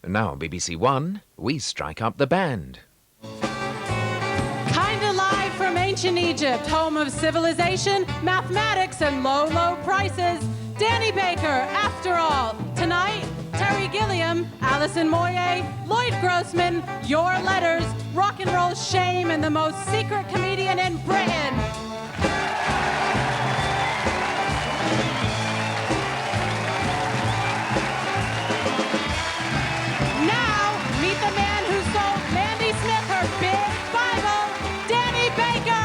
Now on BBC One, we strike up the band. Kinda live from ancient Egypt, home of civilization, mathematics, and low, low prices. Danny Baker, After All. Tonight, Terry Gilliam, Alison Moyet, Lloyd Grossman, Your Letters, Rock and Roll Shame, and the most secret comedian in Britain. Now, meet the man who sold Mandy Smith her big Bible, Danny Baker.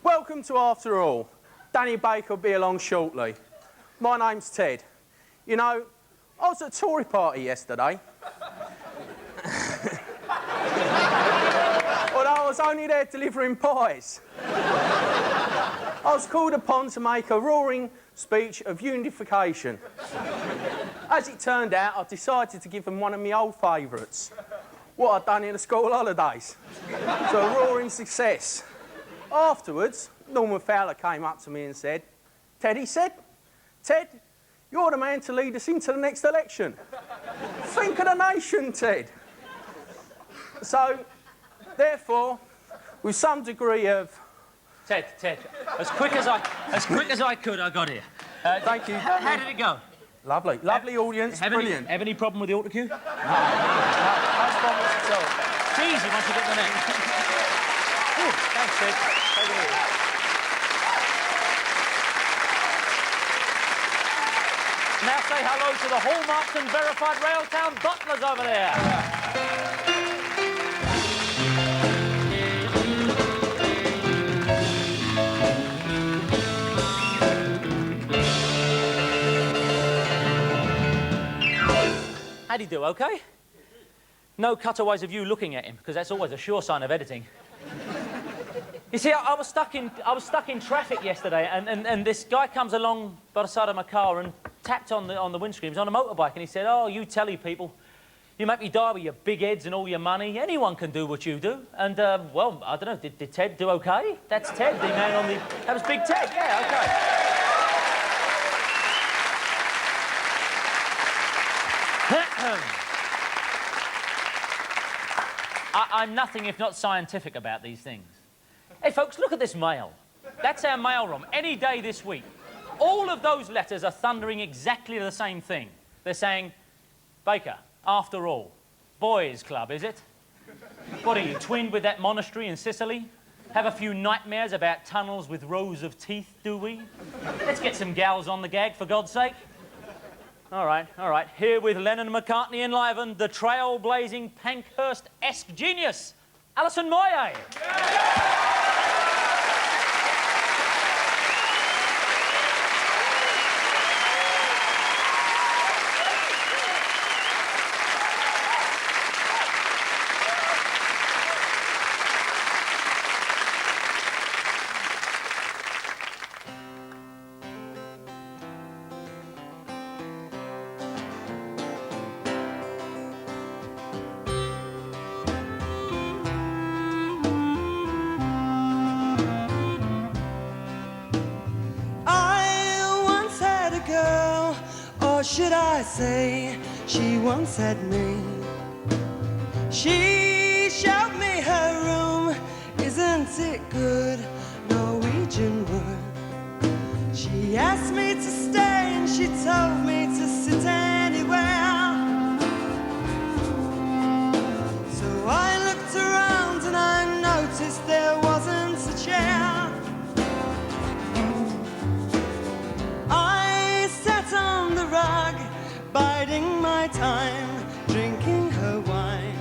Welcome to After All. Danny Baker will be along shortly. My name's Ted. You know, I was at a Tory party yesterday. Although I was only there delivering pies. I was called upon to make a roaring speech of unification. As it turned out, I decided to give them one of my old favourites. What I'd done in the school holidays. So a roaring success. Afterwards, Norman Fowler came up to me and said, Ted, you're the man to lead us into the next election. Think of the nation, Ted. So, therefore, with some degree of... Ted, as quick as I could, I got here. Thank you. How did it go? Lovely audience, brilliant. Have any problem with the autocue? No problems at all. It's easy once you get the neck. Thanks, Ted. Take it easy. Now say hello to the hallmarked and verified Railtown butlers over there. How'd he do, OK? No cutaways of you looking at him, because that's always a sure sign of editing. You see, I was stuck in traffic yesterday, and this guy comes along by the side of my car and tapped on the windscreen. He was on a motorbike, and he said, "Oh, you telly people, you make me die with your big heads and all your money. Anyone can do what you do." And, well, I don't know, did Ted do OK? That's Ted, the man on the... That was Big Ted, yeah, OK. I'm nothing if not scientific about these things. Hey, folks, look at this mail. That's our mailroom. Any day this week. All of those letters are thundering exactly the same thing. They're saying, Baker, After All, boys' club, is it? What are you, twinned with that monastery in Sicily? Have a few nightmares about tunnels with rows of teeth, do we? Let's get some gals on the gag, for God's sake. All right. Here with Lennon and McCartney enlivened, the trailblazing Pankhurst-esque genius, Alison Moyet. Or should I say, she once had me. She showed me her room. Isn't it good? Norwegian wood. She asked me to stay and she told me to sit anywhere. So I looked around and I noticed there wasn't a chair. Rug, biding my time, drinking her wine.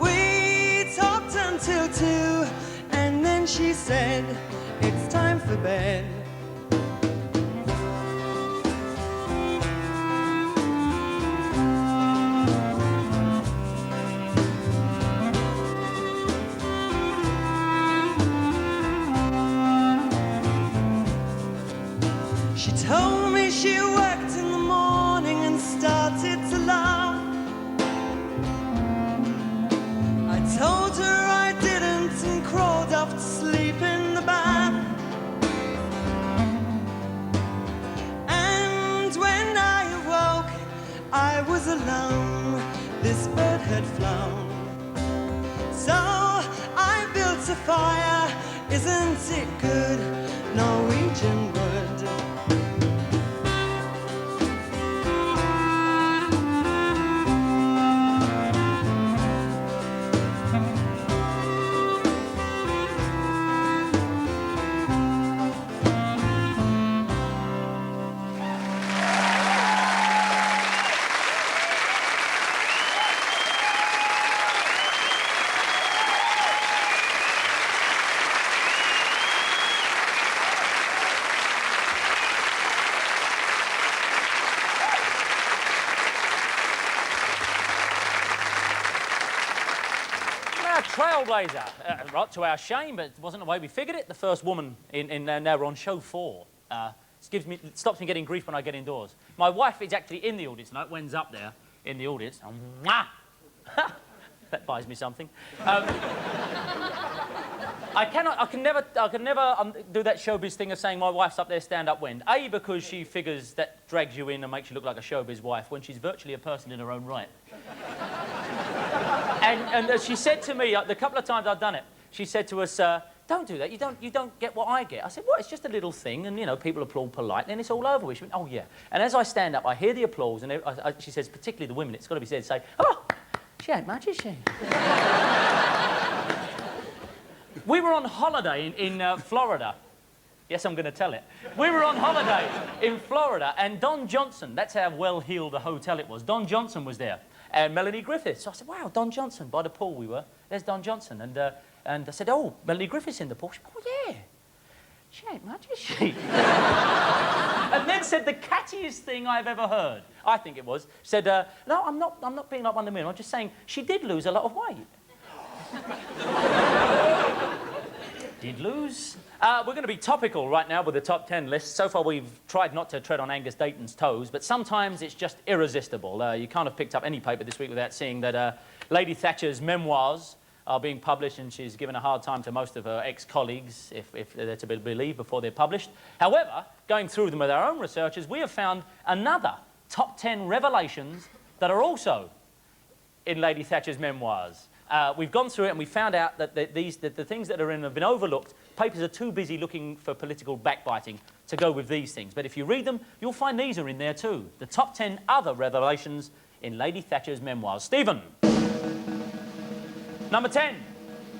We talked until 2, and then she said, it's time for bed. She told me she worked in the morning and started to laugh. I told her I didn't and crawled off to sleep in the bath. And when I awoke, I was alone. This bird had flown. So I built a fire. Isn't it good? Norwegian wood. Trailblazer, right, to our shame, but it wasn't the way we figured it. The first woman now we're on show 4. It stops me getting grief when I get indoors. My wife is actually in the audience tonight. Wen's up there in the audience. That buys me something. I can never do that showbiz thing of saying my wife's up there, stand up, Wen. A, because she figures that drags you in and makes you look like a showbiz wife when she's virtually a person in her own right. And she said to me, the couple of times I've done it, she said to us, don't do that, you don't get what I get. I said, what, it's just a little thing, and, you know, people applaud politely, and it's all over with. She went, oh, yeah. And as I stand up, I hear the applause, and she says, particularly the women, it's got to be said, say, oh, she ain't much, is she? We were on holiday in Florida. Yes, I'm going to tell it. We were on holiday in Florida, and Don Johnson, that's how well-heeled the hotel it was, Don Johnson was there. And Melanie Griffiths. So I said, wow, Don Johnson, by the pool we were. There's Don Johnson. And I said, oh, Melanie Griffiths in the pool. She said, oh, yeah. She ain't much, is she? And then said the catchiest thing I've ever heard. I think it was. Said, no, I'm not being like one of the men. I'm just saying she did lose a lot of weight. Did lose. We're going to be topical right now with the top 10 list. So far, we've tried not to tread on Angus Dayton's toes, but sometimes it's just irresistible. You can't have picked up any paper this week without seeing that Lady Thatcher's memoirs are being published, and she's given a hard time to most of her ex-colleagues, if they're to be believed, before they're published. However, going through them with our own researchers, we have found another top 10 revelations that are also in Lady Thatcher's memoirs. We've gone through it and we found out that the things that are in have been overlooked. Papers are too busy looking for political backbiting to go with these things. But if you read them, you'll find these are in there too. The top 10 other revelations in Lady Thatcher's memoirs. Stephen. Number 10.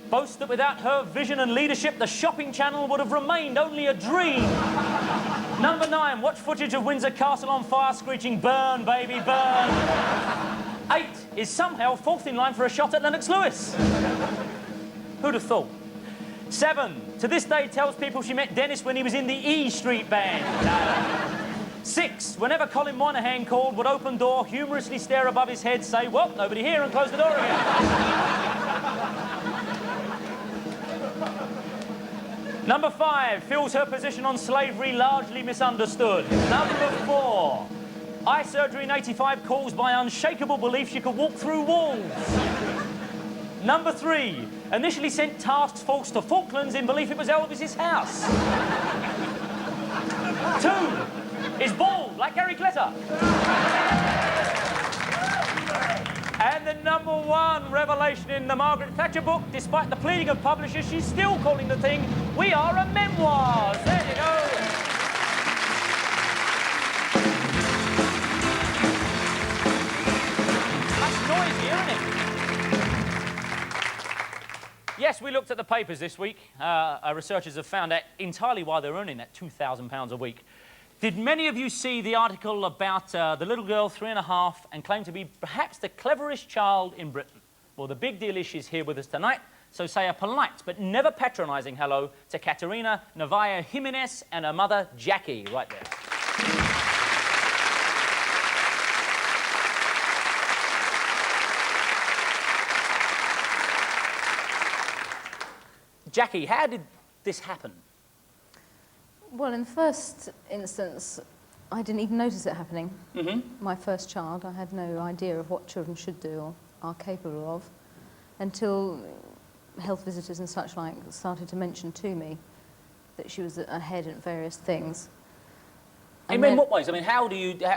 Boasts that without her vision and leadership, the shopping channel would have remained only a dream. Number 9. Watch footage of Windsor Castle on fire, screeching, burn, baby, burn. 8 is somehow fourth in line for a shot at Lennox Lewis. Who'd have thought? 7, to this day tells people she met Dennis when he was in the E Street Band. 6, whenever Colin Moynihan called, would open door, humorously stare above his head, say, well, nobody here, and close the door again. Number 5, feels her position on slavery largely misunderstood. Number 4, eye surgery in 85 caused by unshakable belief she could walk through walls. Number 3, initially sent task force to Falklands in belief it was Elvis's house. 2, is bald like Gary Glitter. And the number 1 revelation in the Margaret Thatcher book, despite the pleading of publishers, she's still calling the thing, We Are a Memoirs. There you go. Noisy, isn't it? Yes, we looked at the papers this week. Our researchers have found out entirely why they're earning that £2,000 a week. Did many of you see the article about the little girl, 3½, and claimed to be perhaps the cleverest child in Britain? Well, the big deal is she's here with us tonight, so say a polite but never patronising hello to Katerina Novaya Jimenez and her mother, Jackie, right there. Jackie, how did this happen? Well, in the first instance, I didn't even notice it happening. My first child, I had no idea of what children should do or are capable of until health visitors and such like started to mention to me that she was ahead at various things. In what ways? I mean,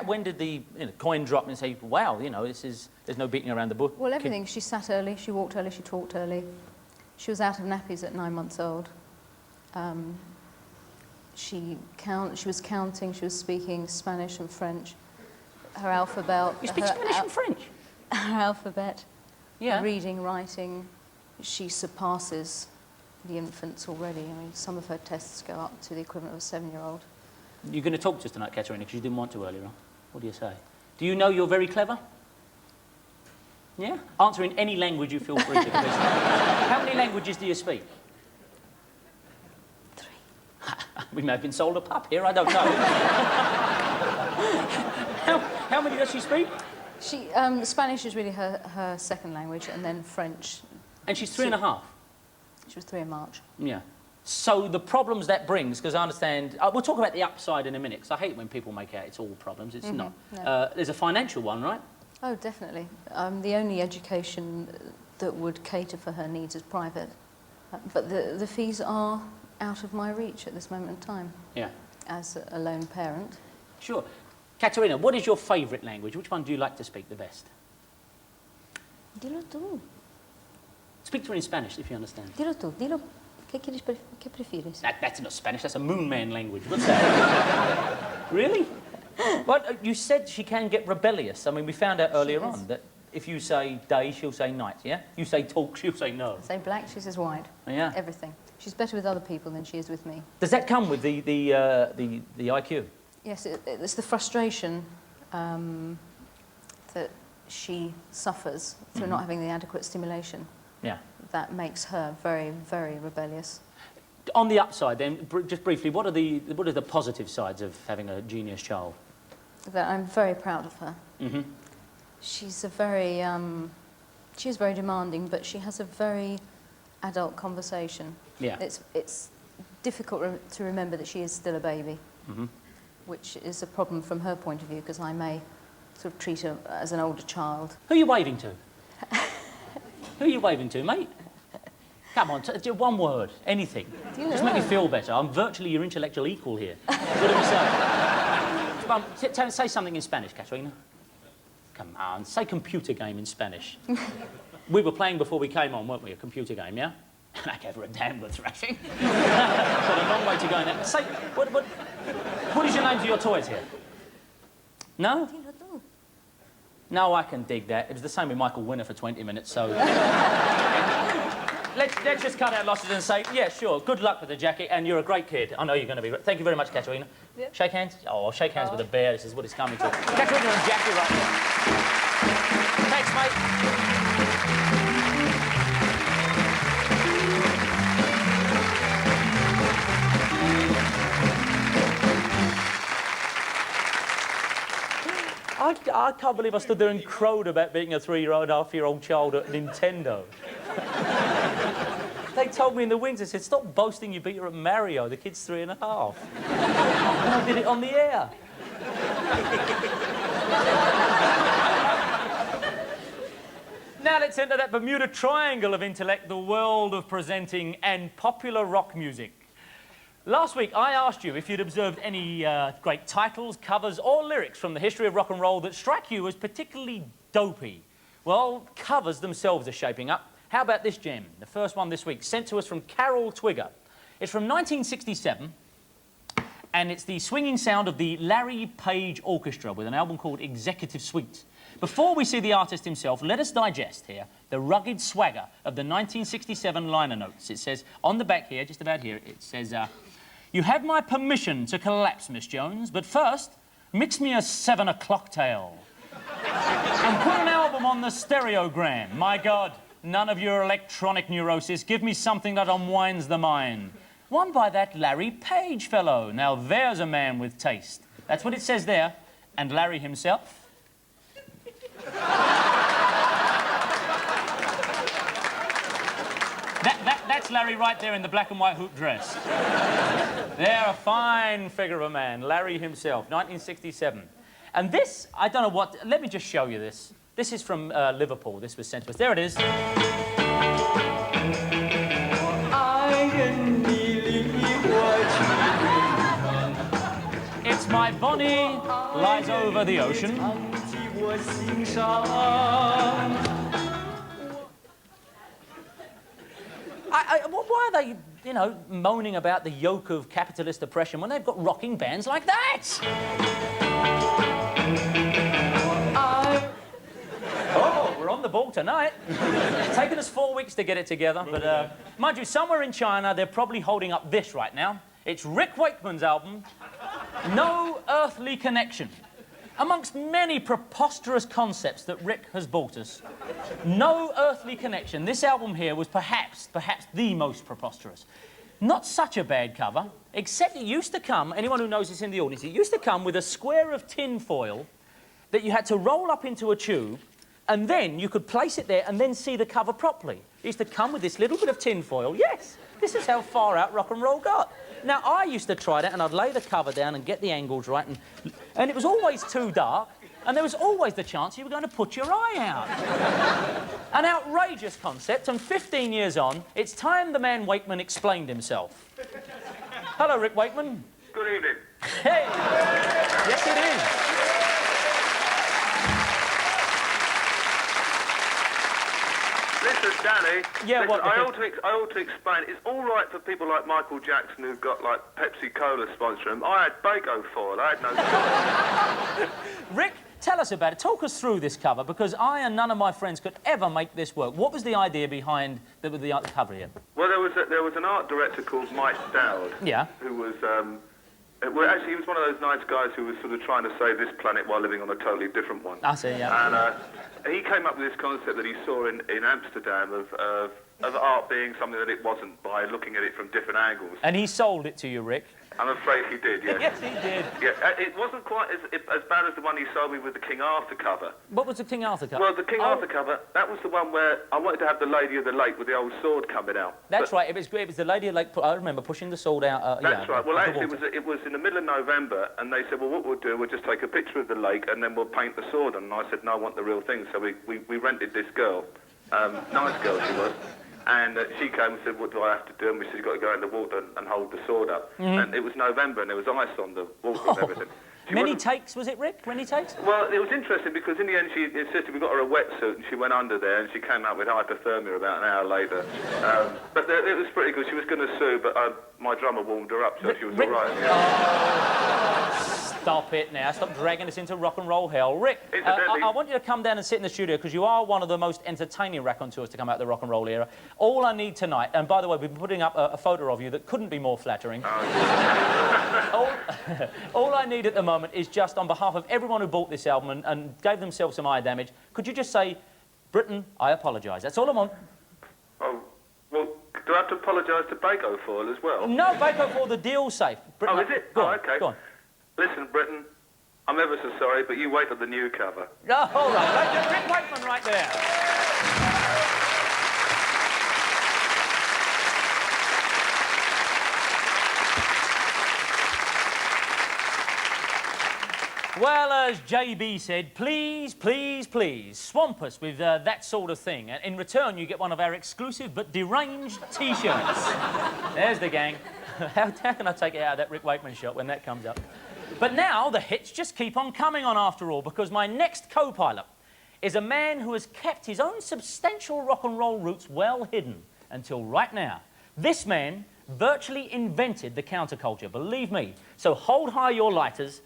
when did the coin drop and say, wow, there's no beating around the bush? Well, everything. She sat early, she walked early, she talked early. She was out of nappies at 9 months old. She was counting, she was speaking Spanish and French. Her alphabet... You speak Spanish and French? Her alphabet, Yeah. reading, writing, she surpasses the infants already. I mean, some of her tests go up to the equivalent of a 7-year-old. You're going to talk to us tonight, Katerina, because you didn't want to earlier on. What do you say? Do you know you're very clever? Yeah? Answer in any language you feel free to. How many languages do you speak? 3. We may have been sold a pup here, I don't know. how many does she speak? Spanish is really her second language, and then French. And she's 3.5? She was 3 in March. Yeah. So the problems that brings, because I understand... we'll talk about the upside in a minute, because I hate when people make out it's all problems. It's not. No. There's a financial one, right? Oh, definitely. The only education that would cater for her needs is private. But the fees are out of my reach at this moment in time. Yeah. As a lone parent. Sure. Katerina, what is your favourite language? Which one do you like to speak the best? Dilo tú. Speak to her in Spanish, if you understand. Dilo tú. Dilo. ¿Qué prefieres? That's not Spanish, that's a moon man language. What's that? Really? What, you said she can get rebellious. I mean, we found out earlier on that if you say day, she'll say night, yeah? You say talk, she'll say no. Say black, she says white. Yeah. Everything. She's better with other people than she is with me. Does that come with the IQ? Yes, it's the frustration that she suffers through not having the adequate stimulation. Yeah. That makes her very, very rebellious. On the upside, then, just briefly, what are the positive sides of having a genius child? That I'm very proud of her. She's very demanding, but she has a very adult conversation. Yeah. It's difficult to remember that she is still a baby, which is a problem from her point of view, because I may sort of treat her as an older child. Who are you waving to? Who are you waving to, mate? Come on, one word, anything. Just make me feel better. I'm virtually your intellectual equal here. What do we say? Say something in Spanish, Katerina. Come on, say computer game in Spanish. We were playing before we came on, weren't we? A computer game, yeah? And I gave her a damn good thrashing. Got a long way to go now. Say, what is your name to your toys here? No? No, I can dig that. It was the same with Michael Winner for 20 minutes, so... let's just cut our losses and say, yeah, sure, good luck with the jacket, and you're a great kid. I know you're going to be... Thank you very much, Katerina. Yep. Shake hands? Oh, shake hands with a bear. This is what it's coming to. Katerina and Jackie right there. Thanks, mate. I can't believe I stood there and crowed about being a 3.5-year-old child at Nintendo. They told me in the wings, they said, stop boasting you beat her at Mario. The kid's 3.5. And I did it on the air. Now let's enter that Bermuda Triangle of intellect, the world of presenting and popular rock music. Last week, I asked you if you'd observed any great titles, covers, or lyrics from the history of rock and roll that strike you as particularly dopey. Well, covers themselves are shaping up. How about this gem? The first one this week, sent to us from Carol Twigger. It's from 1967, and it's the swinging sound of the Larry Page Orchestra with an album called Executive Suite. Before we see the artist himself, let us digest here the rugged swagger of the 1967 liner notes. It says, on the back here, just about here, it says, you have my permission to collapse, Miss Jones, but first, mix me a 7 o'clock tale. And put an album on the stereogram. My God, none of your electronic neurosis. Give me something that unwinds the mind. One by that Larry Page fellow. Now there's a man with taste. That's what it says there. And Larry himself? That's Larry right there in the black and white hoop dress. They're a fine figure of a man, Larry himself, 1967. And this, I don't know what... Let me just show you this. This is from Liverpool. This was sent to us. There it is. It's my Bonnie lies over the ocean. Why are they, you know, moaning about the yoke of capitalist oppression when they've got rocking bands like that? Oh, we're on the ball tonight. It's taken us 4 weeks to get it together, but mind you, somewhere in China, they're probably holding up this right now. It's Rick Wakeman's album, No Earthly Connection. Amongst many preposterous concepts that Rick has brought us, No Earthly Connection, this album here was perhaps the most preposterous. Not such a bad cover, except it used to come, anyone who knows this in the audience, it used to come with a square of tin foil that you had to roll up into a tube, and then you could place it there and then see the cover properly. It used to come with this little bit of tin foil. Yes, this is how far out rock and roll got. Now, I used to try that, and I'd lay the cover down and get the angles right, and it was always too dark, and there was always the chance you were going to put your eye out. An outrageous concept, and 15 years on, it's time the man Wakeman explained himself. Hello, Rick Wakeman. Good evening. Hey! Yes, it is. Listen, Danny. Yeah, listen, what? I ought to explain. It's all right for people like Michael Jackson who've got like Pepsi Cola sponsoring them. I had Baco foil. I had no. Rick, tell us about it. Talk us through this cover, because I and none of my friends could ever make this work. What was the idea behind the cover here? Well, there was an art director called Mike Dowd. Yeah. Who was well, actually, he was one of those nice guys who was sort of trying to save this planet while living on a totally different one. I see, yeah. And he came up with this concept that he saw in Amsterdam of art being something that it wasn't by looking at it from different angles. And he sold it to you, Rick? I'm afraid he did, yes. Yes, he did. Yeah, it wasn't quite as bad as the one he sold me with the King Arthur cover. What was the King Arthur cover? Well, the King Arthur cover, that was the one where I wanted to have the Lady of the Lake with the old sword coming out. That's right. It was the Lady of the Lake. I remember pushing the sword out. That's yeah, right. Well, actually, it was in the middle of November, and they said, well, what we'll do, we'll just take a picture of the lake, and then we'll paint the sword. And I said, no, I want the real thing. So we rented this girl. Nice girl she was. And she came and said, what do I have to do? And we said, you've got to go in the water and hold the sword up. And it was November, and there was ice on the water and everything. Many takes, was it, Rick? Many takes? Well, it was interesting because in the end she insisted we got her a wetsuit, and she went under there, and she came out with hypothermia about an hour later. But it was pretty good. She was going to sue, but my drummer warmed her up, so she was all right. Stop it now. Stop dragging us into rock and roll hell. Rick, I want you to come down and sit in the studio, because you are one of the most entertaining raconteurs to come out of the rock and roll era. All I need tonight, and by the way, we've been putting up a photo of you that couldn't be more flattering. All I need at the moment is just on behalf of everyone who bought this album and gave themselves some eye damage, could you just say, Britain, I apologise. That's all I want. Oh, well, do I have to apologise to Baco Foil as well? No, Baco Foil, the deal's safe. Britain, is it? Go on, okay. Go on. Listen, Britain, I'm ever so sorry, but you wait for the new cover. Oh, all right. Rick Wakeman right there. Well, as JB said, please, please, please, swamp us with that sort of thing. And in return, you get one of our exclusive but deranged T-shirts. There's the gang. How can I take it out of that Rick Wakeman shot when that comes up? But now the hits just keep on coming on after all, because my next co-pilot is a man who has kept his own substantial rock and roll roots well hidden until right now. This man virtually invented the counterculture, believe me. So hold high your lighters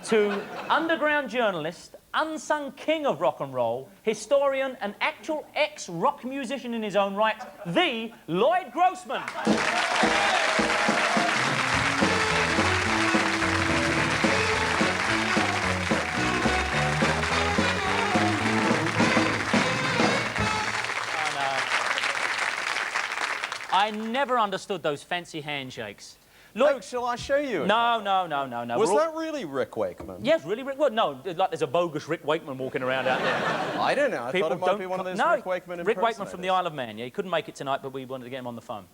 to underground journalist, unsung king of rock and roll, historian and actual ex-rock musician in his own right, the Lloyd Grossman. I never understood those fancy handshakes. Look, Oh, shall I show you? no. Was We're all- that really Rick Wakeman? Yes, really, Rick? Well, no, like there's a bogus Rick Wakeman walking around out there. I don't know. I thought it might don't be one of those no, Rick Wakeman Rick Wakeman from the Isle of Man. Yeah, he couldn't make it tonight, but we wanted to get him on the phone.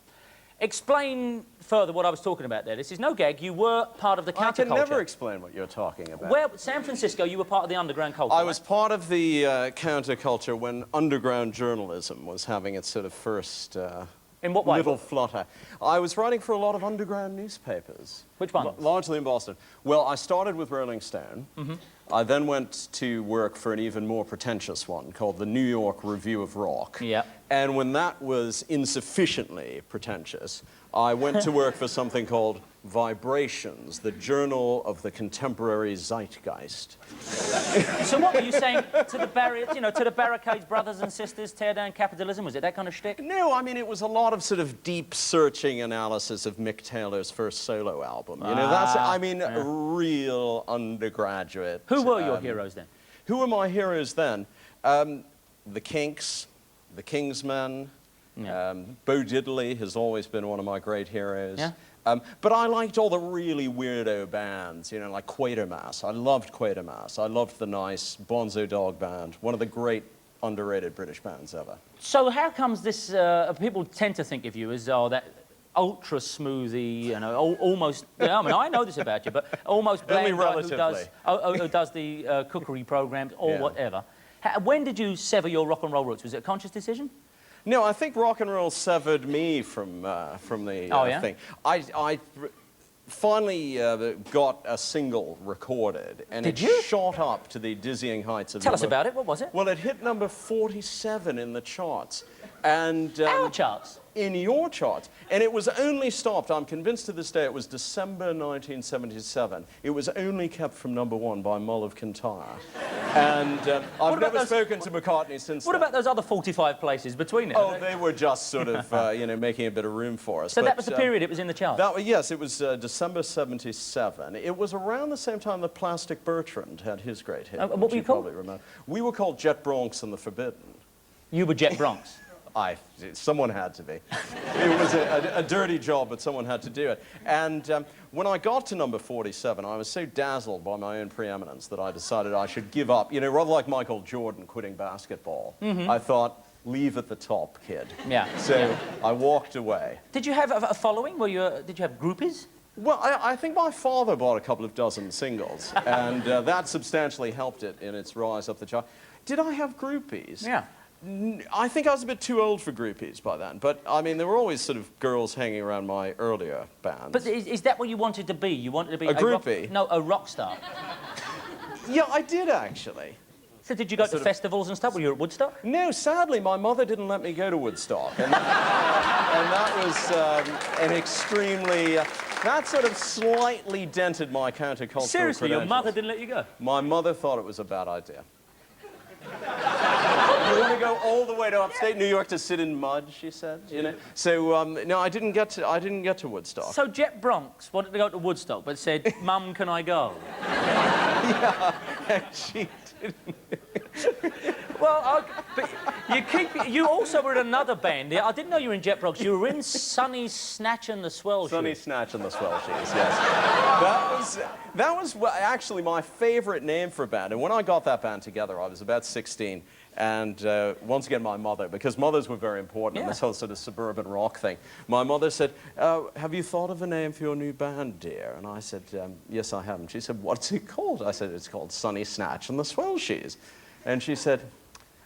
Explain further what I was talking about there. This is no gag. You were part of the counterculture. I can never explain what you're talking about. Where, San Francisco, you were part of the underground culture. I right? was part of the counterculture when underground journalism was having its sort of first In what way? little flutter. I was writing for a lot of underground newspapers. Which ones? Largely in Boston. Well, I started with Rolling Stone. I then went to work for an even more pretentious one called the New York Review of Rock. Yeah. And when that was insufficiently pretentious, I went to work for something called Vibrations, the Journal of the Contemporary Zeitgeist. So what were you saying to the barriers, you know, to the barricades, brothers and sisters, tear down capitalism? Was it that kind of shtick? No, I mean, it was a lot of sort of deep searching analysis of Mick Taylor's first solo album. You know, that's, I mean, real undergraduate. Who were your heroes then? Who were my heroes then? The Kinks, the Kingsmen. Yeah. Bo Diddley has always been one of my great heroes. Yeah. But I liked all the really weirdo bands, you know, like Quatermass. I loved Quatermass. I loved the Nice, Bonzo Dog Band, one of the great underrated British bands ever. So how comes this, people tend to think of you as, that ultra smoothie, you know, almost, I mean, I know this about you, but almost bland guy who does the cookery programs or Yeah. whatever. When did you sever your rock and roll roots? Was it a conscious decision? No, I think rock and roll severed me from the thing. I finally got a single recorded, and Did it you? shot up to the dizzying heights of Tell us number- about it. What was it? Well, it hit number 47 in the charts. And Our charts. in your charts. And it was only stopped, I'm convinced to this day, it was December 1977. It was only kept from number 1 by Mull of Kintyre. And I've about never those- spoken to McCartney since What then. about those other 45 places between it? Oh, they were just sort of, you know, making a bit of room for us. So But, that was the period it was in the charts? Yes, it was December 77. It was around the same time that Plastic Bertrand had his great hit. what which were you called? probably remember. We were called Jet Bronx and the Forbidden. You were Jet Bronx. Someone had to be. It was a dirty job, but someone had to do it. And when I got to number 47, I was so dazzled by my own preeminence that I decided I should give up. You know, rather like Michael Jordan quitting basketball. I thought, leave at the top, kid. Yeah. So I walked away. Did you have a following? Did you have groupies? Well, I think my father bought a couple of dozen singles, and that substantially helped it in its rise up the chart. Did I have groupies? Yeah. I think I was a bit too old for groupies by then, but I mean, there were always sort of girls hanging around my earlier bands. But is that what you wanted to be? You wanted to be A groupie? a rock star. Yeah, I did actually. So did you go to festivals and stuff? Were you at Woodstock? No, sadly, my mother didn't let me go to Woodstock, and that was an extremely. That sort of slightly dented my countercultural Seriously, your credentials. mother didn't let you go? My mother thought it was a bad idea. You want to go all the way to upstate New York to sit in mud, she said, you know? So, no, I didn't get to Woodstock. So Jet Bronx wanted to go to Woodstock, but said, Mum, can I go? Yeah, she didn't. Well, but you also were in another band. I didn't know you were in Jet Bronx. You were in Sonny Snatch and the Swell Sonny Shoes. Snatch and the Swell Shoes, yes. That was actually my favorite name for a band. And when I got that band together, I was about 16. And once again, my mother, because mothers were very important in this whole sort of suburban rock thing. My mother said, have you thought of a name for your new band, dear? And I said, yes, I have. And she said, what's it called? I said, it's called Sonny Snatch and the Swell Shoes. And she said,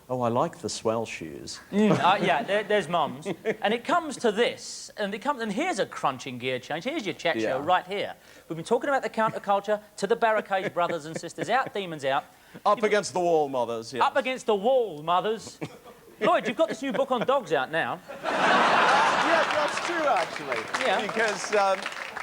oh, I like the swell shoes. Yeah, there's Mum's. And it comes to this, and here's a crunching gear change. Here's your chat show right here. We've been talking about the counterculture, to the barricades, brothers and sisters, out, demons out. Up against the wall, mothers, yeah. Up against the wall, mothers. Lloyd, you've got this new book on dogs out now. Yeah, that's true, actually. Yeah. Because,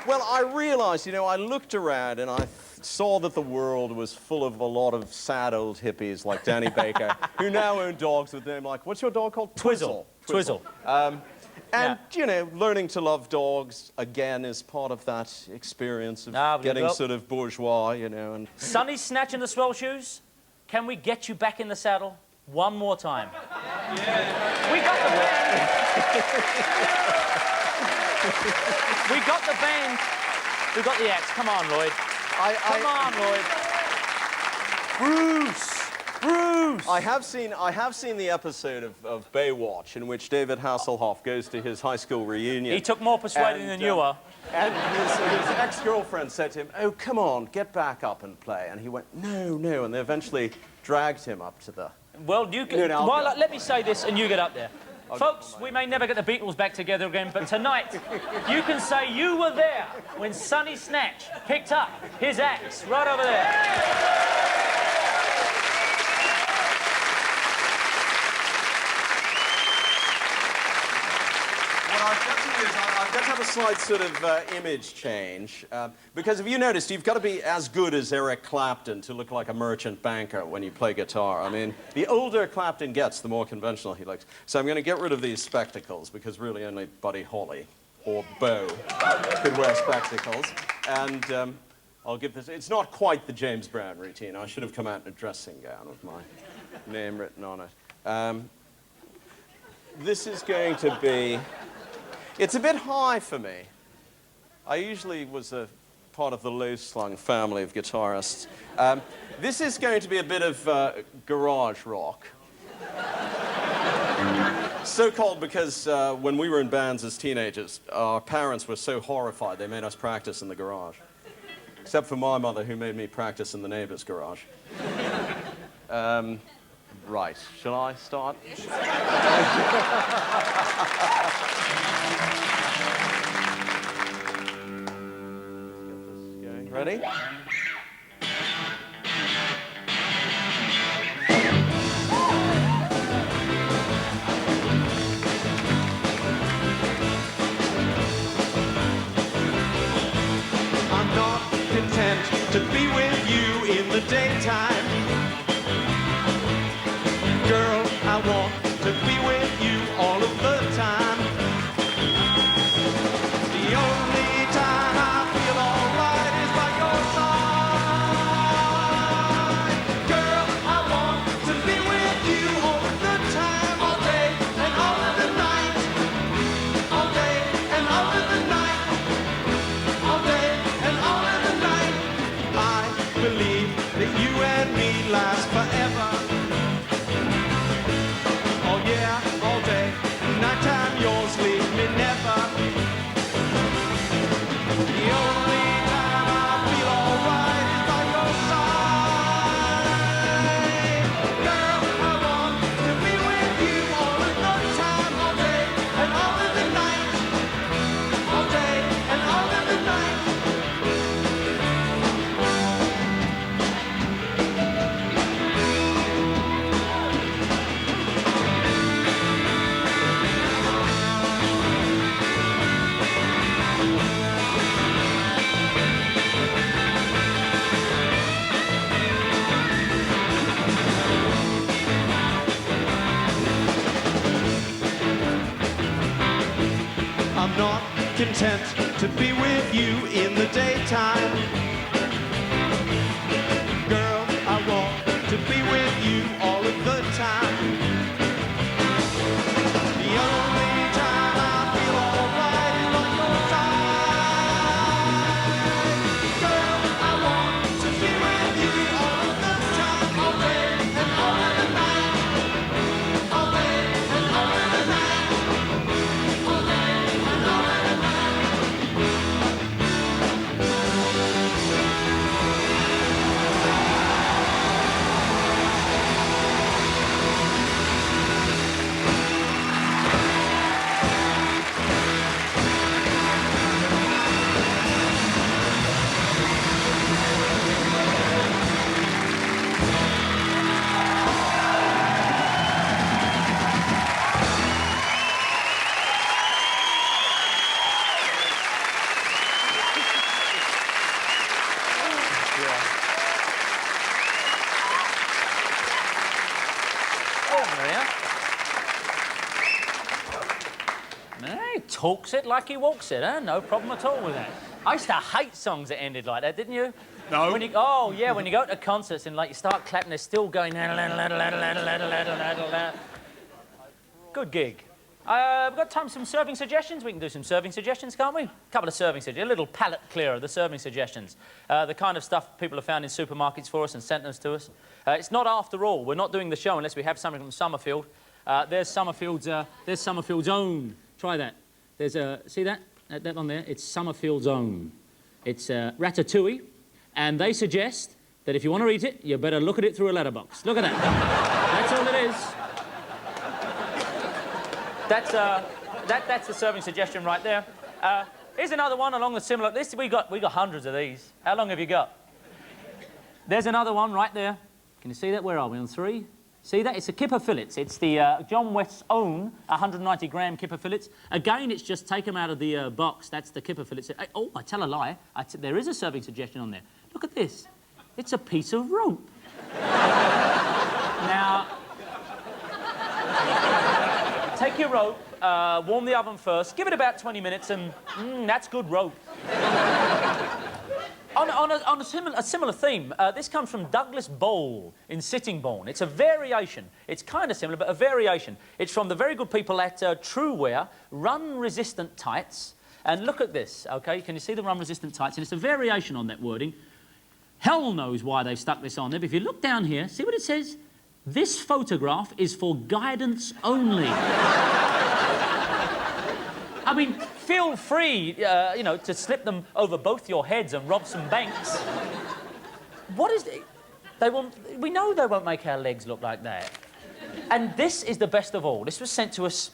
well, I realized, you know, I looked around and I saw that the world was full of a lot of sad old hippies like Danny Baker, who now own dogs with them like, what's your dog called? Twizzle. Twizzle. And, you know, learning to love dogs, again, is part of that experience of getting sort of bourgeois, you know. And Sonny Snatch and the Swell Shoes, can we get you back in the saddle one more time? Yeah. We got the band. We got the band. We got the acts. Come on, Lloyd. Come on, Lloyd. Bruce! I have seen the episode of Baywatch in which David Hasselhoff goes to his high school reunion. He took more persuading than you are. And his ex-girlfriend said to him, "Oh, come on, get back up and play." And he went, "No, no." And they eventually dragged him up to the... Well, you can... let me say this and you get up there. Folks, we may never get the Beatles back together again, but tonight you can say you were there when Sonny Snatch picked up his axe right over there. I've got to have a slight sort of image change. Because if you noticed, you've got to be as good as Eric Clapton to look like a merchant banker when you play guitar. I mean, the older Clapton gets, the more conventional he looks. So I'm going to get rid of these spectacles, because really only Buddy Holly or Bo could wear spectacles. And I'll give this... It's not quite the James Brown routine. I should have come out in a dressing gown with my name written on it. This is going to be... It's a bit high for me. I usually was a part of the low-slung family of guitarists. This is going to be a bit of garage rock. So-called because when we were in bands as teenagers, our parents were so horrified they made us practice in the garage. Except for my mother, who made me practice in the neighbor's garage. Right, shall I start? Ready? I'm not content to be with you in the daytime. Girl, I want to be with you all of the time. The only time I feel alright is by your side. Girl, I want to be with you all of the time, all day and all of the night. All day and all of the night. All day and all of the night. I believe that you and me last forever. Oh yeah, all day, nighttime, yours, leave me never. The only time I feel alright is by your side. Girl, I want to be with you all of the time, all day and all of the night. All day and all of the night. I'm not content to be with you in the daytime. Girl, I want to be with you all of the time. The only time I feel alright is on your side. Girl, I want to be with you all of the time, all day and all of the night. All day and all of the night. All day and all of the night. He talks it like he walks it, huh? No problem at all with that. I used to hate songs that ended like that, didn't you? No. When you, oh, yeah, when you go to concerts and, like, you start clapping, they're still going... Good gig. We've got time for some serving suggestions. We can do some serving suggestions, can't we? A couple of serving suggestions. A little palate clearer, the serving suggestions. The kind of stuff people have found in supermarkets for us and sent us to us. It's not After All. We're not doing the show unless we have something from Summerfield. There's Summerfield's own. Try that. There's a... See that? That one there? It's Summerfield's own. It's Ratatouille. And they suggest that if you want to eat it, you better look at it through a letterbox. Look at that. That's all it is. That's the serving suggestion right there. Here's another one along the similar... We got hundreds of these. How long have you got? There's another one right there. Can you see that? Where are we? On 3? See that? It's a kipper fillets. It's the John West's own 190-gram kipper fillets. Again, it's just take them out of the box. That's the kipper fillets. Oh, I tell a lie. There is a serving suggestion on there. Look at this. It's a piece of rope. Now... Take your rope, warm the oven first, give it about 20 minutes, and that's good rope. on a similar theme, this comes from Douglas Bowl in Sittingbourne. It's a variation. It's kind of similar, but a variation. It's from the very good people at Truewear, run-resistant tights. And look at this, OK? Can you see the run-resistant tights? And it's a variation on that wording. Hell knows why they've stuck this on there, but if you look down here, see what it says? This photograph is for guidance only. I mean, feel free, you know, to slip them over both your heads and rob some banks. What is it? We know they won't make our legs look like that. And this is the best of all. This was sent to us...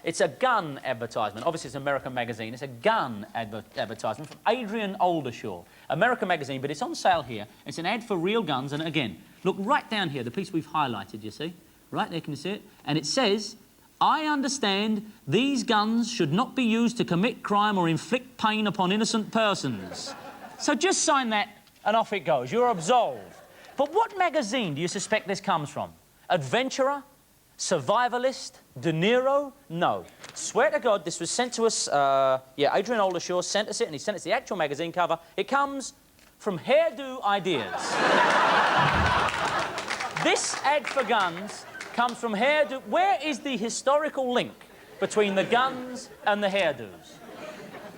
it's a gun advertisement. Obviously, it's an American magazine. It's a gun advertisement from Adrian Aldershaw. American magazine, but it's on sale here. It's an ad for real guns, and again, look right down here, the piece we've highlighted, you see? Right there, can you see it? And it says, I understand these guns should not be used to commit crime or inflict pain upon innocent persons. So just sign that, and off it goes. You're absolved. But what magazine do you suspect this comes from? Adventurer? Survivalist? De Niro? No. Swear to God, this was sent to us... Adrian Aldershaw sent us it, and he sent us the actual magazine cover. It comes from Hairdo Ideas. This ad for guns comes from Hairdo... Where is the historical link between the guns and the hairdos?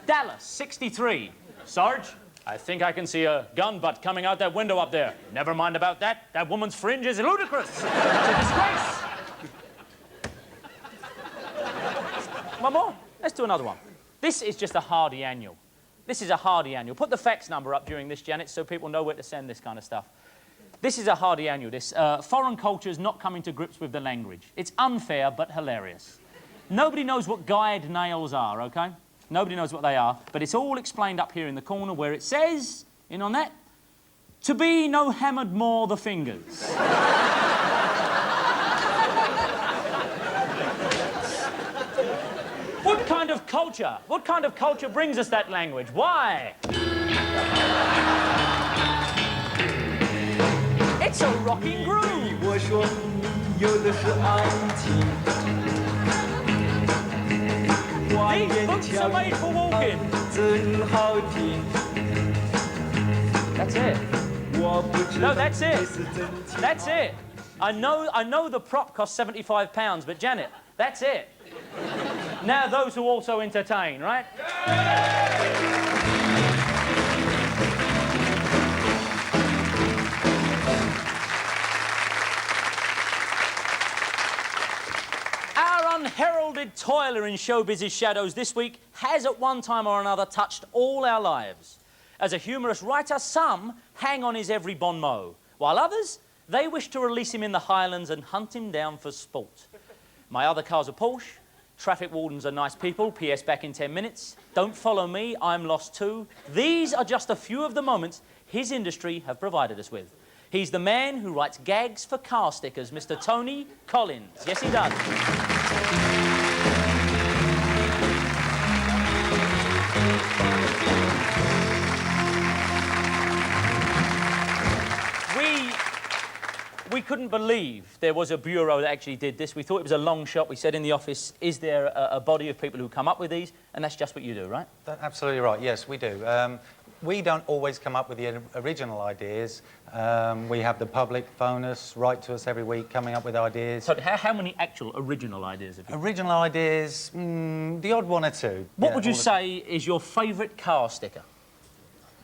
Dallas, 63. Sarge, I think I can see a gun butt coming out that window up there. Never mind about that. That woman's fringe is ludicrous. It's a disgrace. One more? Let's do another one. This is just a Hardy annual. This is a Hardy annual. Put the fax number up during this, Janet, so people know where to send this kind of stuff. This is a Hardy annual. This foreign culture's not coming to grips with the language. It's unfair, but hilarious. Nobody knows what guide nails are, OK? Nobody knows what they are, but it's all explained up here in the corner where it says, in on that, to be no hammered more the fingers. What kind of culture brings us that language? Why? It's a rocking groove. 我说有的是爱情，花 These 言 books 巧 are 语 made for walking. 真好听。 That's it. 我不知 No, 道 that's 这 it. 是真情。 That's it. I know the prop costs £75, but Janet, that's it. Now those who also entertain, right? Our unheralded toiler in showbiz's shadows this week has at one time or another touched all our lives. As a humorous writer, some hang on his every bon mot, while others, they wish to release him in the Highlands and hunt him down for sport. My other car's a Porsche. Traffic wardens are nice people. PS back in 10 minutes. Don't follow me, I'm lost too. These are just a few of the moments his industry have provided us with. He's the man who writes gags for car stickers, Mr. Tony Collins. Yes, he does. We couldn't believe there was a bureau that actually did this. We thought it was a long shot. We said in the office, is there a body of people who come up with these? And that's just what you do, right? Absolutely right, yes, we do. we don't always come up with the original ideas. We have the public phone us, write to us every week, coming up with ideas. So how many actual original ideas have you? Original ideas, the odd one or two. What Yeah, would you say is your favourite car sticker?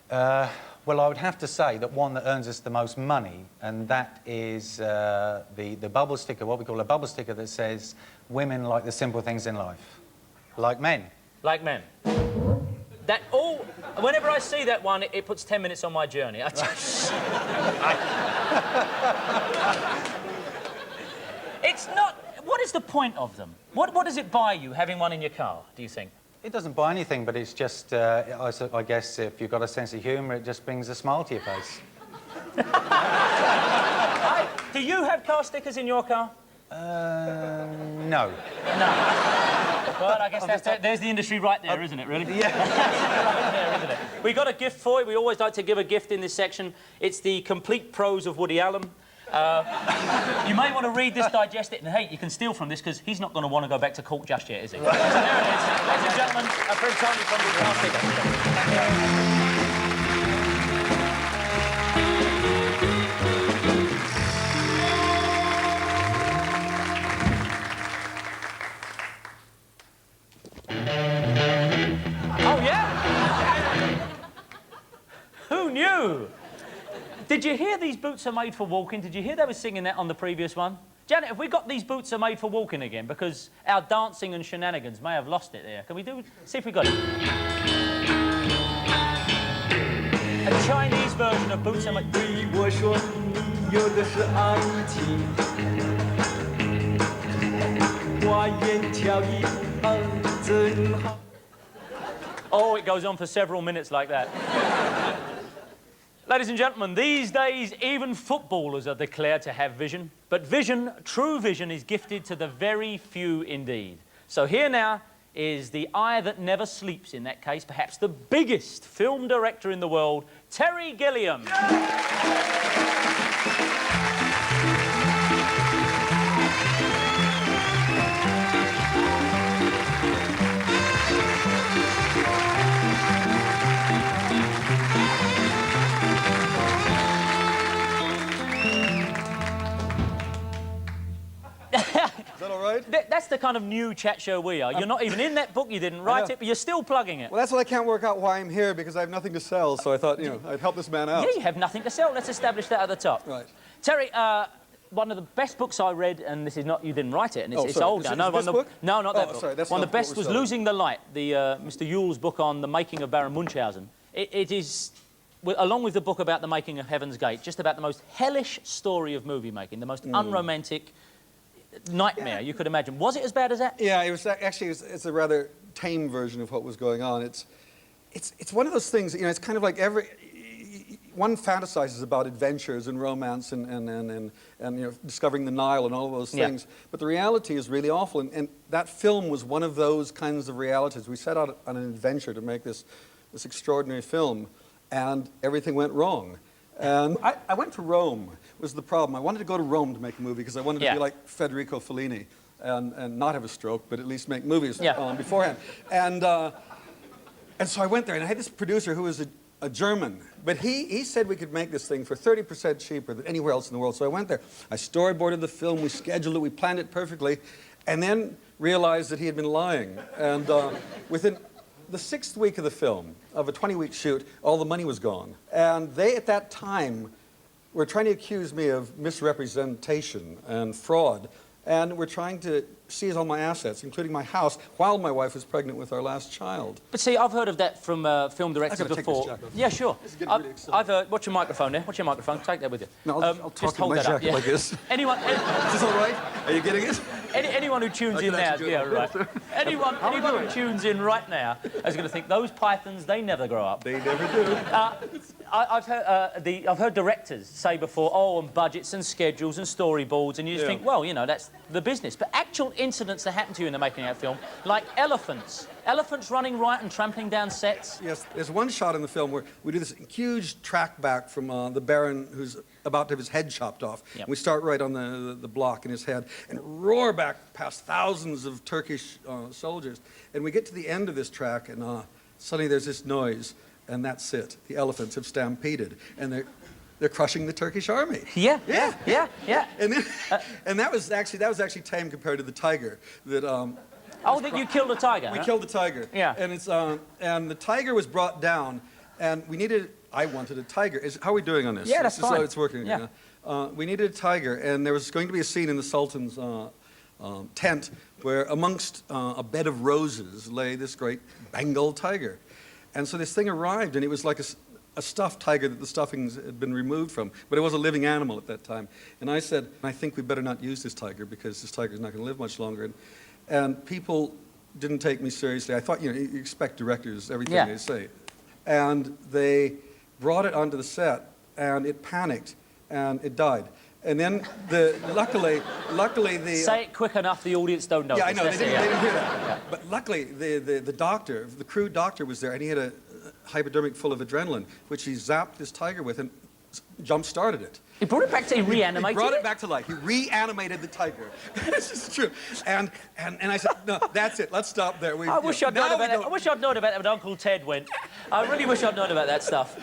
Well, I would have to say that one that earns us the most money, and that is the bubble sticker, what we call a bubble sticker that says, women like the simple things in life. Like men. Like men. That all... Whenever I see that one, it puts 10 minutes on my journey. It's not... What is the point of them? What does it buy you, having one in your car, do you think? It doesn't buy anything, but it's just, I guess, if you've got a sense of humour, it just brings a smile to your face. Do you have car stickers in your car? No. No. Well, I guess there's the industry right there, isn't it, really? Yeah. Right there, isn't it? We got a gift for you. We always like to give a gift in this section. It's the complete prose of Woody Allen. You may want to read this, digest it, and hey, you can steal from this because he's not going to want to go back to court just yet, is he? So there it is. Ladies and gentlemen, our friend Tony from the car sticker. Oh, yeah? Who knew? Did you hear these boots are made for walking? Did you hear they were singing that on the previous one? Janet, have we got these boots are made for walking again? Because our dancing and shenanigans may have lost it there. Can we see if we got it? A Chinese version of boots are made... 对我说你有的是爱情，花言巧语真好。 Oh, it goes on for several minutes like that. Ladies and gentlemen, these days even footballers are declared to have vision. But vision, true vision, is gifted to the very few indeed. So here now is the eye that never sleeps in that case, perhaps the biggest film director in the world, Terry Gilliam. Is that all right? That's the kind of new chat show we are. You're not even in that book, you didn't write it, but you're still plugging it. Well, that's what I can't work out why I'm here, because I have nothing to sell, so I thought, you know, I'd help this man out. Yeah, you have nothing to sell. Let's establish that at the top. Right. Terry, one of the best books I read, and this is not, you didn't write it, and it's old now. No, this book? No, not that book. Sorry, that's one of not the best what was we're selling. Losing the Light, the Mr. Yule's book on the making of Baron Munchausen. It is, along with the book about the making of Heaven's Gate, just about the most hellish story of movie making, the most unromantic nightmare you could imagine. Was it as bad as that? Yeah, it was actually it's a rather tame version of what was going on. It's one of those things, you know, it's kind of like one fantasizes about adventures and romance and you know, discovering the Nile and all of those things. But the reality is really awful, and that film was one of those kinds of realities. We set out on an adventure to make this extraordinary film, and everything went wrong. And I went to Rome, was the problem. I wanted to go to Rome to make a movie because I wanted to be like Federico Fellini and not have a stroke, but at least make movies beforehand. And so I went there, and I had this producer who was a German, but he said we could make this thing for 30% cheaper than anywhere else in the world. So I went there. I storyboarded the film, we scheduled it, we planned it perfectly, and then realized that he had been lying. And within the 6th week of the film, of a 20-week shoot, all the money was gone. And they, at that time, were trying to accuse me of misrepresentation and fraud, and were trying to seize all my assets, including my house, while my wife was pregnant with our last child. But see, I've heard of that from film directors before. Take this jacket off. Yeah, sure. This is getting really exciting. I've heard. What's your microphone there? What's your microphone? Take that with you. No, I'll talk just to hold my that up. jacket like this. Anyone? Is this all right? Are you getting it? Anyone who tunes in now, right. Anyone who tunes in right now is going to think those pythons, they never grow up. They never do. I've heard directors say before, oh, and budgets and schedules and storyboards, and you just think, well, you know, that's the business. But actual incidents that happen to you in the making of that film, like elephants running right and trampling down sets. Yes, there's one shot in the film where we do this huge track back from the Baron who's about to have his head chopped off. Yep. We start right on the block in his head and roar back past thousands of Turkish soldiers. And we get to the end of this track, and suddenly there's this noise. and that's it. The elephants have stampeded, and they're crushing the Turkish army. Yeah. And then, and that was actually tame compared to the tiger. That that you killed a tiger. we killed the tiger. Yeah. And it's and the tiger was brought down, and I wanted a tiger. How are we doing on this? Yeah, that's fine. So it's working. Yeah. We needed a tiger, and there was going to be a scene in the Sultan's tent where amongst a bed of roses lay this great Bengal tiger. And so this thing arrived, and it was like a stuffed tiger that the stuffings had been removed from, but it was a living animal at that time. And I said, I think we better not use this tiger because this tiger is not going to live much longer. And people didn't take me seriously. I thought, you expect directors, everything they say. And they brought it onto the set, and it panicked, and it died. And then, luckily the... Say it quick enough the audience don't know. Yeah, I know, they didn't hear that. Yeah. But luckily, the doctor, the crew doctor was there, and he had a hypodermic full of adrenaline, which he zapped this tiger with and jump-started it. He brought it back to, he reanimated He brought it back to life. He reanimated the tiger. This is true. And I said, no, that's it. Let's stop there. I wish I'd known about that. I wish I'd known about that when Uncle Ted went. I really wish I'd known about that stuff.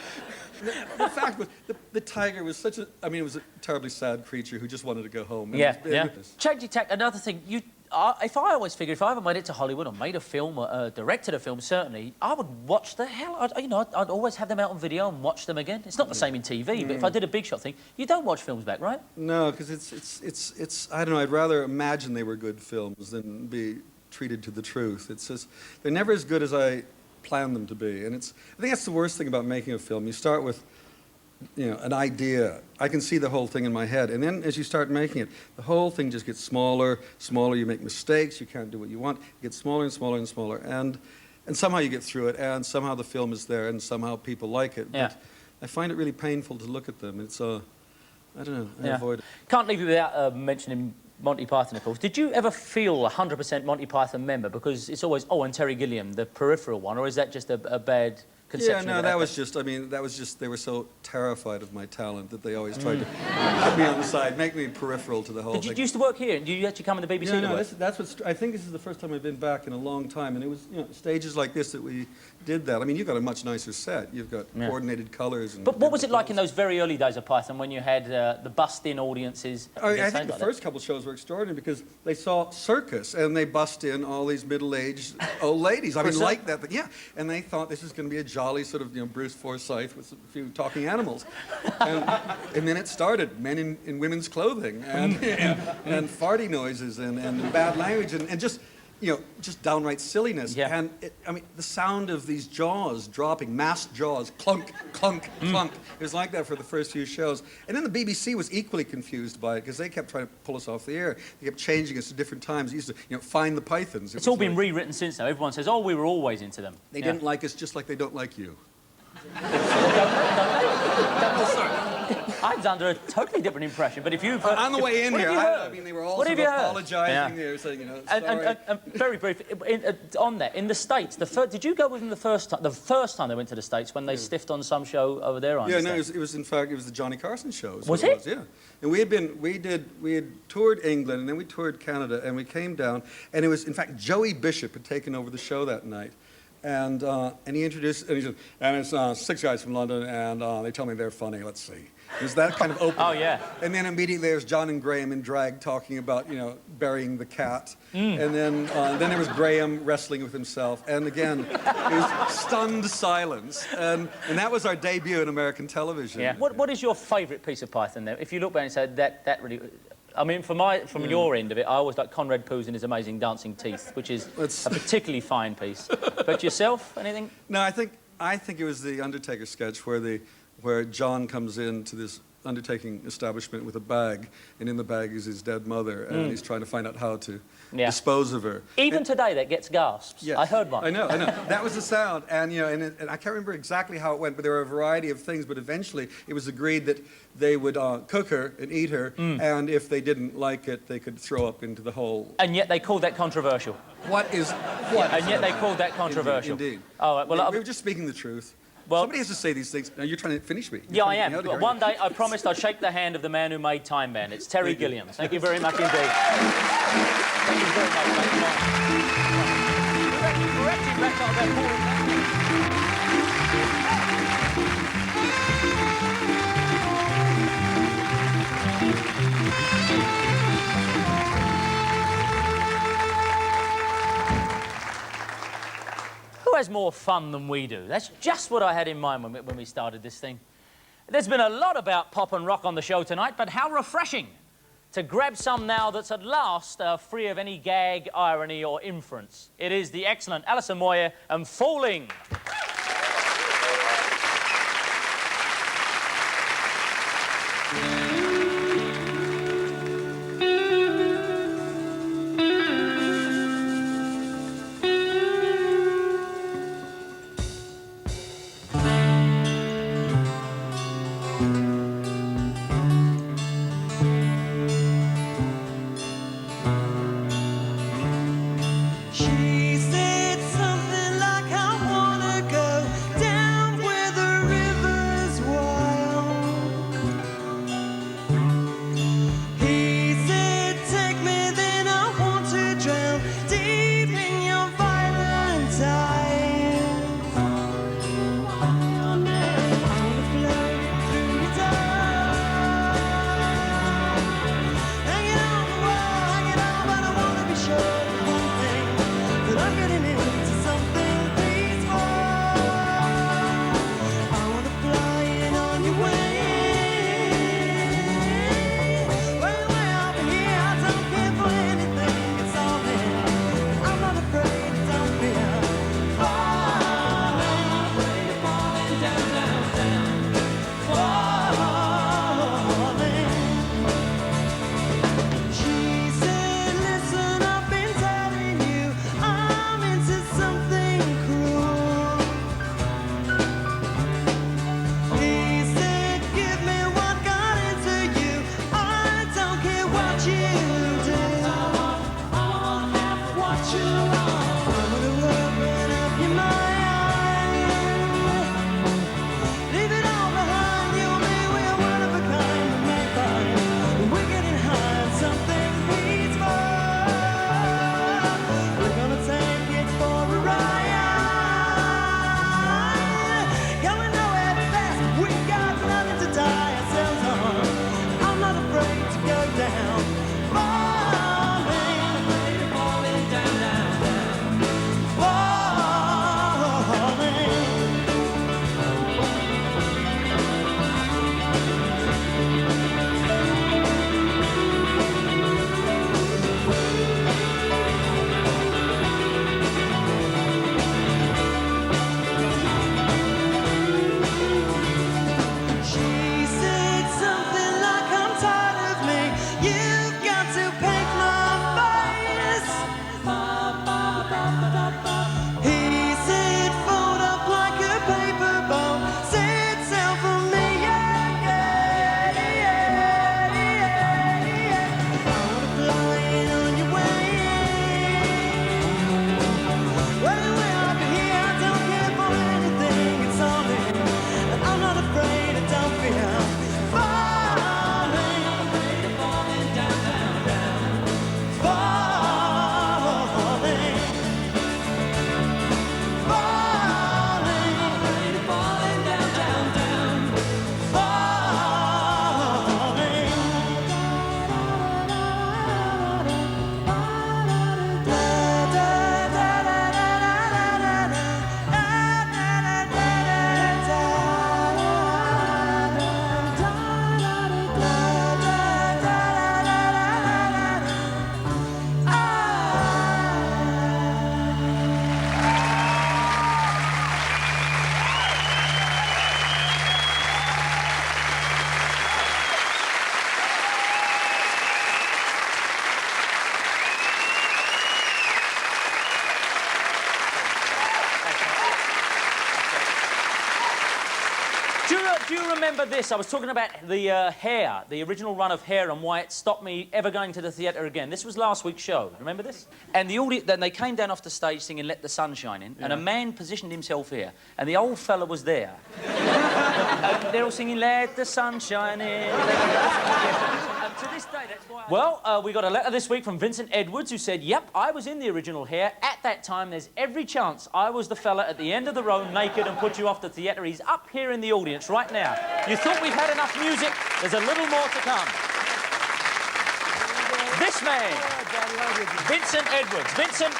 The fact was, the tiger was such a... I mean, it was a terribly sad creature who just wanted to go home. Changing tack, another thing, if I always figured if I ever made it to Hollywood or made a film or directed a film, certainly, I would watch the hell... I'd always have them out on video and watch them again. It's not the same in TV, but if I did a big shot thing, you don't watch films back, right? No, because it's... I don't know, I'd rather imagine they were good films than be treated to the truth. It's just... They're never as good as I planned them to be. And I think that's the worst thing about making a film. You start with, an idea. I can see the whole thing in my head. And then as you start making it, the whole thing just gets smaller, smaller. You make mistakes. You can't do what you want. It gets smaller and smaller and smaller. And somehow you get through it, and somehow the film is there, and somehow people like it. Yeah. But I find it really painful to look at them. It's, I don't know, I avoid it. Can't leave you without mentioning Monty Python, of course. Did you ever feel 100% Monty Python member? Because it's always, and Terry Gilliam, the peripheral one, or is that just a bad conception? Yeah, no, that was just, they were so terrified of my talent that they always tried to put me on the side, make me peripheral to the whole thing. Did you used to work here? Did you actually come in the BBC to work? That's what's, I think this is the first time I've been back in a long time, and it was, stages like this that we did that. I mean, you've got a much nicer set. You've got coordinated colours. But what was it like in those very early days of Python when you had the bust-in audiences? I think the first couple shows were extraordinary because they saw circus and they bust in all these middle-aged old ladies. I mean, like that. But yeah, and they thought this was going to be a jolly sort of, Bruce Forsyth with a few talking animals. And then it started, men in women's clothing and farty noises and bad language and just... just downright silliness. Yeah. And, the sound of these jaws dropping, masked jaws, clunk, clunk, clunk. It was like that for the first few shows. And then the BBC was equally confused by it because they kept trying to pull us off the air. They kept changing us to different times. It used to, find the pythons. It's all been rewritten since now. Everyone says, we were always into them. They didn't like us just like they don't like you. I was under a totally different impression, but if you've... on the way in here, they were all sort of apologising. They were saying, sorry. And very brief, on that, in the States, did you go with them the first time they went to the States when they stiffed on some show over there? Yeah, no, it was in fact, it was the Johnny Carson show. Was it? Yeah. And we had toured England, and then we toured Canada, and we came down, and it was, in fact, Joey Bishop had taken over the show that night. And he introduced, and he said, and it's 6 guys from London, and they tell me they're funny, let's see. It was that kind of opening. Oh, yeah. And then immediately there's John and Graham in drag talking about, burying the cat. And then there was Graham wrestling with himself. And again, it was stunned silence. And that was our debut in American television. Yeah. What is your favourite piece of Python, then? If you look back and say, that really... I mean, from your end of it, I always like Conrad Pooh's and his amazing dancing teeth, which is a particularly fine piece. But yourself, anything? No, I think it was the Undertaker sketch where John comes into this undertaking establishment with a bag, and in the bag is his dead mother, and he's trying to find out how to dispose of her. Even today, that gets gasps. Yes. I heard one. I know. That was the sound, and and I can't remember exactly how it went, but there were a variety of things. But eventually, it was agreed that they would cook her and eat her, and if they didn't like it, they could throw up into the hole. And yet they called that controversial. What? And yet they called that controversial. Indeed. Oh, well, we were just speaking the truth. Well, somebody has to say these things. Now, you're trying to finish me. Yeah, I am. One day, I promised I'd shake the hand of the man who made Time Bandits, Terry Gilliam. Thank you very much indeed. Thank you very much. We're actually back on that Who has more fun than we do? That's just what I had in mind when we started this thing. There's been a lot about pop and rock on the show tonight, but how refreshing to grab some now that's at last free of any gag, irony or inference. It is the excellent Alison Moyet and Falling. She said something like, I wanna go down where the river's wild. He said, take me, then I want to drown deep in your violent eyes. I wanna float through your dark. Hanging on the wall, hanging on, but I wanna be sure. That I'm getting into something peaceful. I wanna fly in on your wings. Way, way up here, I don't care for anything. It's all there. I'm not afraid, don't fear. Falling, falling down, down, down. Falling. She said, listen, I've been telling you I'm into something cruel. He said, give me what got into you. I don't care what you do. I won't have what you want. I'm gonna open up your mind. Leave it all behind. You and me, we're one of a kind. We may find we're getting high on something peaceful. We're gonna take it for a ride. Going nowhere fast. We got nothing to tie ourselves on. I'm not afraid to go down. Falling, falling down, down, down. Falling. She said something like, I'm tired of me. You've got to paint my face. He said, fold up like a paper boat. Said, sell for me, yeah, yeah, yeah, yeah, yeah. I wanna fly in on your wings. Way, way up here, I don't care for anything. It's all in. And I'm not afraid, I don't fear. Falling, falling down, down, down. Falling, falling, falling down, down, down. Do you remember this? I was talking about the Hair, the original run of Hair, and why it stopped me ever going to the theatre again. This was last week's show. Remember this? And the audience, then they came down off the stage singing "Let the Sun Shine In," and a man positioned himself here, and the old fella was there. They're all singing "Let the Sun Shine In." And to this day, that's why. Well, we got a letter this week from Vincent Edwards who said, "Yep, I was in the original Hair. At that time, there's every chance I was the fella at the end of the row, naked, and put you off the theatre." He's up here in the audience right now. You thought we'd had enough music? There's a little more to come. This man, Vincent Edwards. Vincent,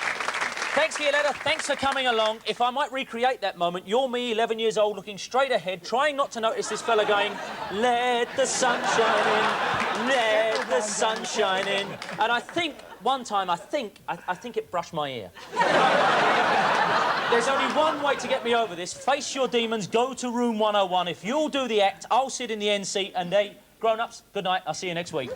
Thanks for your letter. Thanks for coming along. If I might recreate that moment, you're me, 11 years old, looking straight ahead, trying not to notice this fella going, let the sun shine in, let the sun shine in. And I think, one time, I think it brushed my ear. There's only one way to get me over this. Face your demons, go to room 101. If you'll do the act, I'll sit in the end seat, and grown-ups, good night. I'll see you next week.